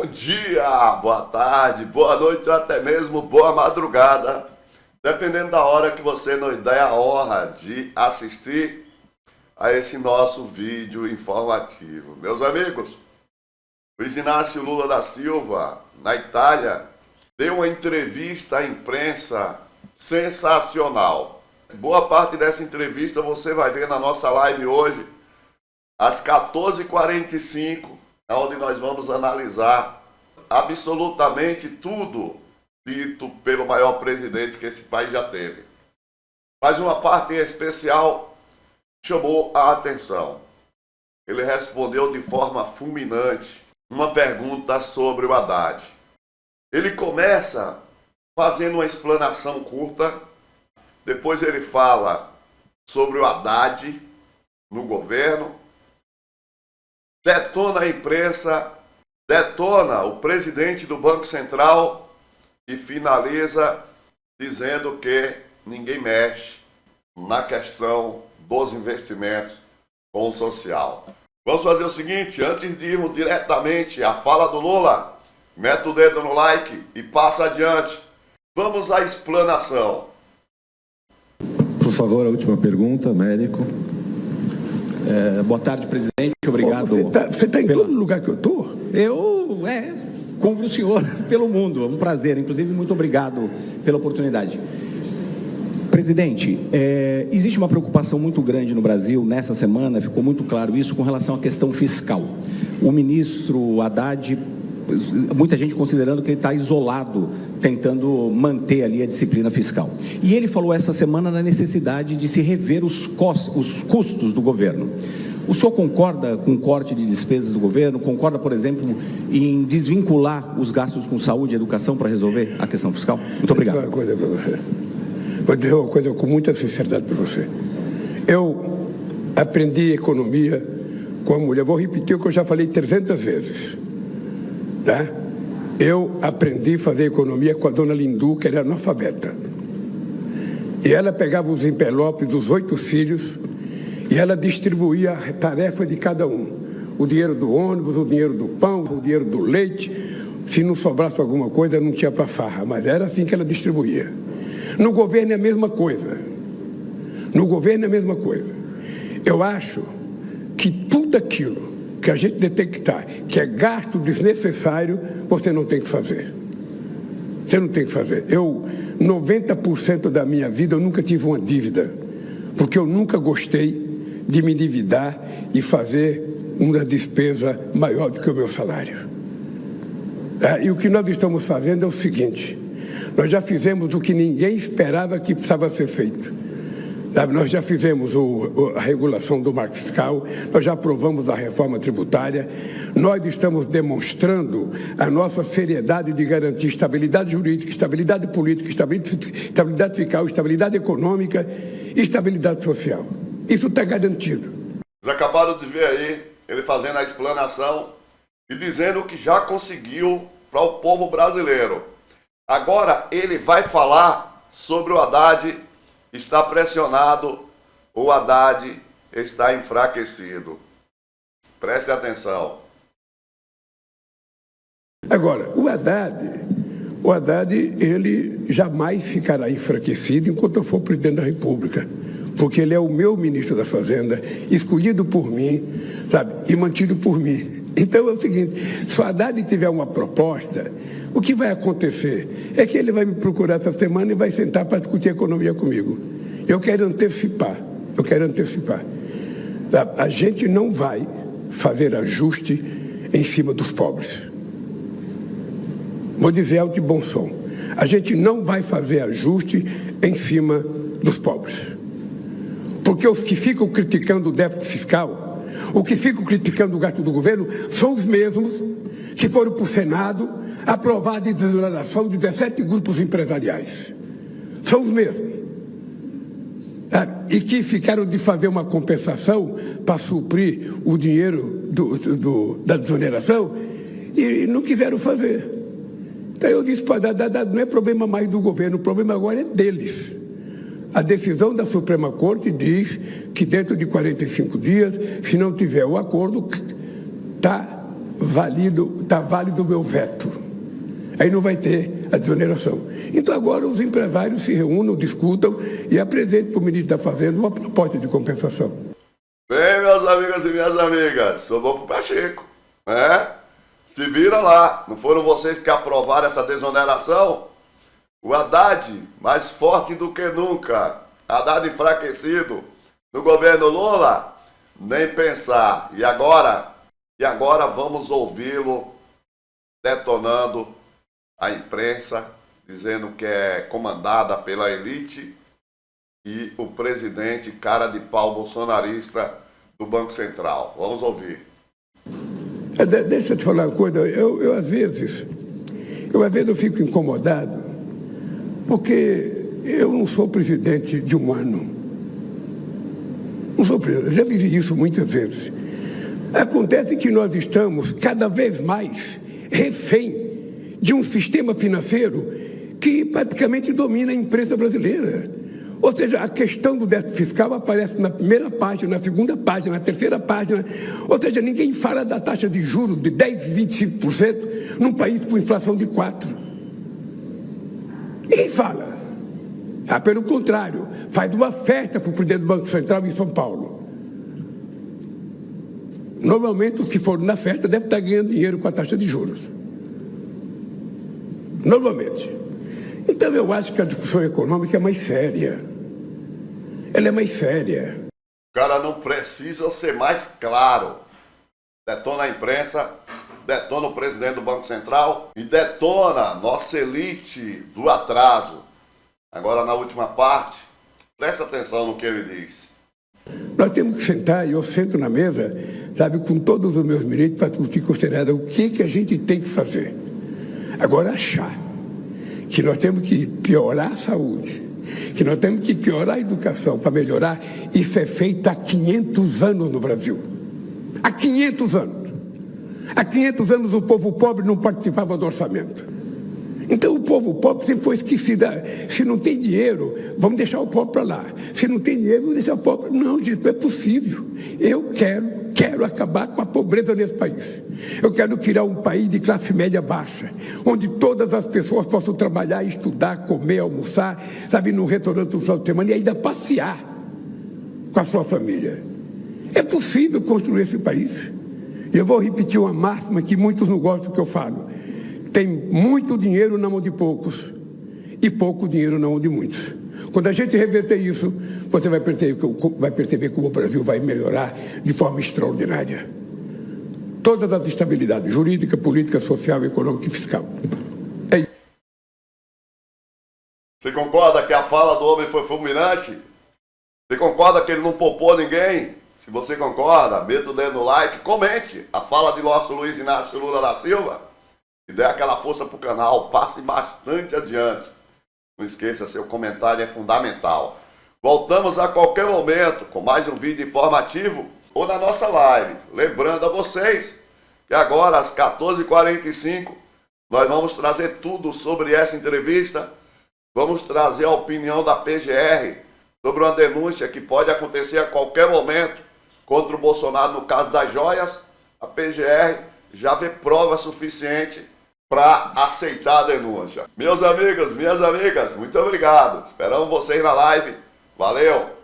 Bom dia, boa tarde, boa noite ou até mesmo boa madrugada, dependendo da hora que você nos der a honra de assistir a esse nosso vídeo informativo. Meus amigos, Luiz Inácio Lula da Silva, na Itália, deu uma entrevista à imprensa sensacional. Boa parte dessa entrevista você vai ver na nossa live hoje, às 14h45, onde nós vamos analisar absolutamente tudo dito pelo maior presidente que esse país já teve. Mas uma parte em especial chamou a atenção. Ele respondeu de forma fulminante uma pergunta sobre o Haddad. Ele começa fazendo uma explanação curta, depois ele fala sobre o Haddad no governo, detona a imprensa, detona o presidente do Banco Central e finaliza dizendo que ninguém mexe na questão dos investimentos com o social. Vamos fazer o seguinte, antes de irmos diretamente à fala do Lula, mete o dedo no like e passa adiante. Vamos à explanação. Por favor, a última pergunta, Américo. Boa tarde, presidente. Obrigado. Você está em todo lugar que eu estou? Cumpro o senhor pelo mundo. É um prazer. Inclusive, muito obrigado pela oportunidade. Presidente, existe uma preocupação muito grande no Brasil. Nessa semana ficou muito claro isso com relação à questão fiscal. O ministro Haddad, muita gente considerando que ele está isolado, tentando manter ali a disciplina fiscal. E ele falou essa semana na necessidade de se rever os custos do governo. O senhor concorda com o corte de despesas do governo? Concorda, por exemplo, em desvincular os gastos com saúde e educação para resolver a questão fiscal? Muito obrigado. Vou dizer uma coisa para você. Vou dizer uma coisa com muita sinceridade para você. Eu aprendi economia com a mulher. Vou repetir o que eu já falei 300 vezes. Tá? Eu aprendi a fazer economia com a dona Lindu, que era analfabeta. E ela pegava os envelopes dos 8 filhos e ela distribuía a tarefa de cada um. O dinheiro do ônibus, o dinheiro do pão, o dinheiro do leite. Se não sobrasse alguma coisa, não tinha para farra, mas era assim que ela distribuía. No governo é a mesma coisa. No governo é a mesma coisa. Eu acho que tudo aquilo que a gente detectar que é gasto desnecessário, você não tem que fazer. Você não tem que fazer. 90% da minha vida, eu nunca tive uma dívida, porque eu nunca gostei de me endividar e fazer uma despesa maior do que o meu salário. E o que nós estamos fazendo é o seguinte, nós já fizemos o que ninguém esperava que precisava ser feito. Nós já fizemos a regulação do marco fiscal, nós já aprovamos a reforma tributária, nós estamos demonstrando a nossa seriedade de garantir estabilidade jurídica, estabilidade política, estabilidade fiscal, estabilidade econômica e estabilidade social. Isso está garantido. Vocês acabaram de ver aí ele fazendo a explanação e dizendo que já conseguiu para o povo brasileiro. Agora ele vai falar sobre o Haddad. Está pressionado, o Haddad está enfraquecido. Preste atenção. Agora, o Haddad, ele jamais ficará enfraquecido enquanto eu for presidente da República, porque ele é o meu ministro da Fazenda, escolhido por mim, sabe, e mantido por mim. Então é o seguinte, se o Haddad tiver uma proposta, o que vai acontecer é que ele vai me procurar essa semana e vai sentar para discutir economia comigo. Eu quero antecipar. A gente não vai fazer ajuste em cima dos pobres. Vou dizer alto e bom som. A gente não vai fazer ajuste em cima dos pobres. Porque os que ficam criticando o déficit fiscal, o que ficam criticando o gasto do governo, são os mesmos que foram para o Senado aprovar a desoneração de 17 grupos empresariais. São os mesmos. E que ficaram de fazer uma compensação para suprir o dinheiro da desoneração e não quiseram fazer. Então eu disse para não é problema mais do governo, o problema agora é deles. A decisão da Suprema Corte diz que dentro de 45 dias, se não tiver o acordo, válido o meu veto. Aí não vai ter a desoneração. Então agora os empresários se reúnam, discutam e apresentem para o ministro da Fazenda uma proposta de compensação. Bem, meus amigos e minhas amigas, sobrou pro Pacheco, né? Se viram lá, não foram vocês que aprovaram essa desoneração? O Haddad, mais forte do que nunca, Haddad enfraquecido, no governo Lula, nem pensar. E agora vamos ouvi-lo detonando a imprensa, dizendo que é comandada pela elite e o presidente cara de pau bolsonarista do Banco Central. Vamos ouvir. Deixa eu te falar uma coisa, eu às vezes eu fico incomodado, porque eu não sou presidente de um ano. Não sou presidente, eu já vivi isso muitas vezes. Acontece que nós estamos cada vez mais refém de um sistema financeiro que praticamente domina a imprensa brasileira. Ou seja, a questão do déficit fiscal aparece na primeira página, na segunda página, na terceira página. Ou seja, ninguém fala da taxa de juros de 10%, 25% num país com inflação de 4%. Ninguém fala. Pelo contrário, faz uma festa para o presidente do Banco Central em São Paulo. Normalmente, os que foram na festa devem estar ganhando dinheiro com a taxa de juros. Normalmente. Então, eu acho que a discussão econômica é mais séria. Ela é mais séria. O cara não precisa ser mais claro. Detona a imprensa, detona o presidente do Banco Central e detona a nossa elite do atraso. Agora, na última parte, presta atenção no que ele diz. Nós temos que sentar, e eu sento na mesa, sabe, com todos os meus ministros para discutir considerar o que a gente tem que fazer. Agora, achar que nós temos que piorar a saúde, que nós temos que piorar a educação para melhorar, isso é feito há 500 anos no Brasil. Há 500 anos. Há 500 anos o povo pobre não participava do orçamento. Então o povo pobre sempre foi esquecido. Se não tem dinheiro, vamos deixar o pobre para lá. Se não tem dinheiro, vamos deixar o pobre. Não, gente, não é possível. Eu quero acabar com a pobreza nesse país. Eu quero criar um país de classe média baixa, onde todas as pessoas possam trabalhar, estudar, comer, almoçar, sabe, num restaurante no final de semana e ainda passear com a sua família. É possível construir esse país. E eu vou repetir uma máxima que muitos não gostam que eu falo. Tem muito dinheiro na mão de poucos e pouco dinheiro na mão de muitos. Quando a gente reverter isso, você vai perceber como o Brasil vai melhorar de forma extraordinária. Todas as estabilidades jurídica, política, social, econômica e fiscal. É isso. Você concorda que a fala do homem foi fulminante? Você concorda que ele não poupou ninguém? Se você concorda, meta o dedo no like, comente a fala de nosso Luiz Inácio Lula da Silva. E dê aquela força para o canal, passe bastante adiante. Não esqueça, seu comentário é fundamental. Voltamos a qualquer momento com mais um vídeo informativo ou na nossa live. Lembrando a vocês que agora às 14h45 nós vamos trazer tudo sobre essa entrevista. Vamos trazer a opinião da PGR sobre uma denúncia que pode acontecer a qualquer momento contra o Bolsonaro no caso das joias. A PGR já vê prova suficiente para aceitar a denúncia. Meus amigos, minhas amigas, muito obrigado. Esperamos vocês na live. Valeu!